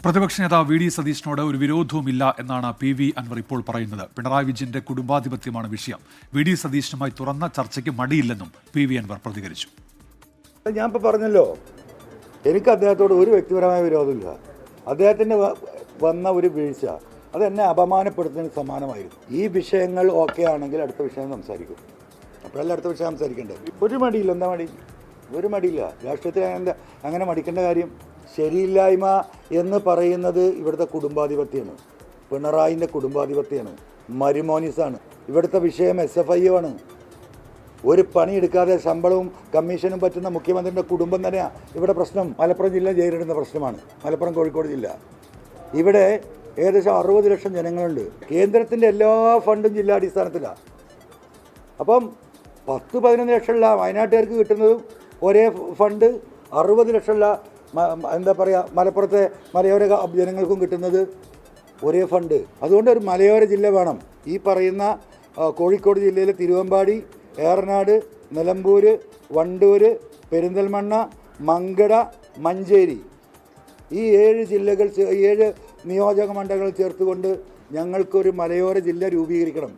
പ്രതിപക്ഷ നേതാവ് V D സതീശനോട് ഒരു വിരോധവുമില്ല എന്നാണ് പി വി അൻവർ ഇപ്പോൾ പറയുന്നത്. പിണറായി വിജയന്റെ കുടുംബാധിപത്യമാണ് വിഷയം. വി ഡി സതീശനുമായി തുറന്ന ചർച്ചയ്ക്ക് മടിയില്ലെന്നും പി വി അൻവർ പ്രതികരിച്ചു. ഞാൻ ഇപ്പോൾ പറഞ്ഞല്ലോ, എനിക്ക് അദ്ദേഹത്തോട് ഒരു വ്യക്തിപരമായ വിരോധമില്ല. അദ്ദേഹത്തിന് വന്ന ഒരു വീഴ്ച അത് എന്നെ അപമാനപ്പെടുത്തുന്നതിന് സമാനമായിരുന്നു. ഈ വിഷയങ്ങൾ ഓക്കെ ആണെങ്കിൽ അടുത്ത വിഷയം സംസാരിക്കും. അപ്പോഴല്ല അടുത്ത വിഷയം സംസാരിക്കേണ്ടത്. ഒരു മടിയില്ല. എന്താ മടി? ഒരു മടിയില്ല. രാഷ്ട്രീയത്തിൽ അങ്ങനെ മടിക്കേണ്ട കാര്യം. ശരിയില്ലായ്മ എന്ന് പറയുന്നത് ഇവിടുത്തെ കുടുംബാധിപത്യമാണ്, പിണറായിൻ്റെ കുടുംബാധിപത്യമാണ്, മരുമോനിസാണ്. ഇവിടുത്തെ വിഷയം SFI ആണ്. ഒരു പണിയെടുക്കാതെ ശമ്പളവും കമ്മീഷനും പറ്റുന്ന മുഖ്യമന്ത്രിയുടെ കുടുംബം തന്നെയാണ് ഇവിടെ പ്രശ്നം. മലപ്പുറം ജില്ല നേരിടുന്ന പ്രശ്നമാണ്. മലപ്പുറം കോഴിക്കോട് ജില്ല. ഇവിടെ ഏകദേശം 60 ലക്ഷം ജനങ്ങളുണ്ട്. കേന്ദ്രത്തിൻ്റെ എല്ലാ ഫണ്ടും ജില്ലാടിസ്ഥാനത്തിലാണ്. അപ്പം 10-11 ലക്ഷമുള്ള വയനാട്ടുകാർക്ക് കിട്ടുന്നതും ഒരേ ഫണ്ട്, 60 ലക്ഷമുള്ള എന്താ പറയുക മലപ്പുറത്തെ മലയോര ജനങ്ങൾക്കും കിട്ടുന്നത് ഒരേ ഫണ്ട്. അതുകൊണ്ട് ഒരു മലയോര ജില്ല വേണം. ഈ പറയുന്ന കോഴിക്കോട് ജില്ലയിലെ തിരുവമ്പാടി, ഏറനാട്, നിലമ്പൂർ, വണ്ടൂർ, പെരിന്തൽമണ്ണ, മങ്കട, മഞ്ചേരി, ഈ 7 ജില്ലകൾ 7 നിയോജക മണ്ഡലങ്ങൾ ചേർത്തുകൊണ്ട് ഞങ്ങൾക്കൊരു മലയോര ജില്ല രൂപീകരിക്കണം.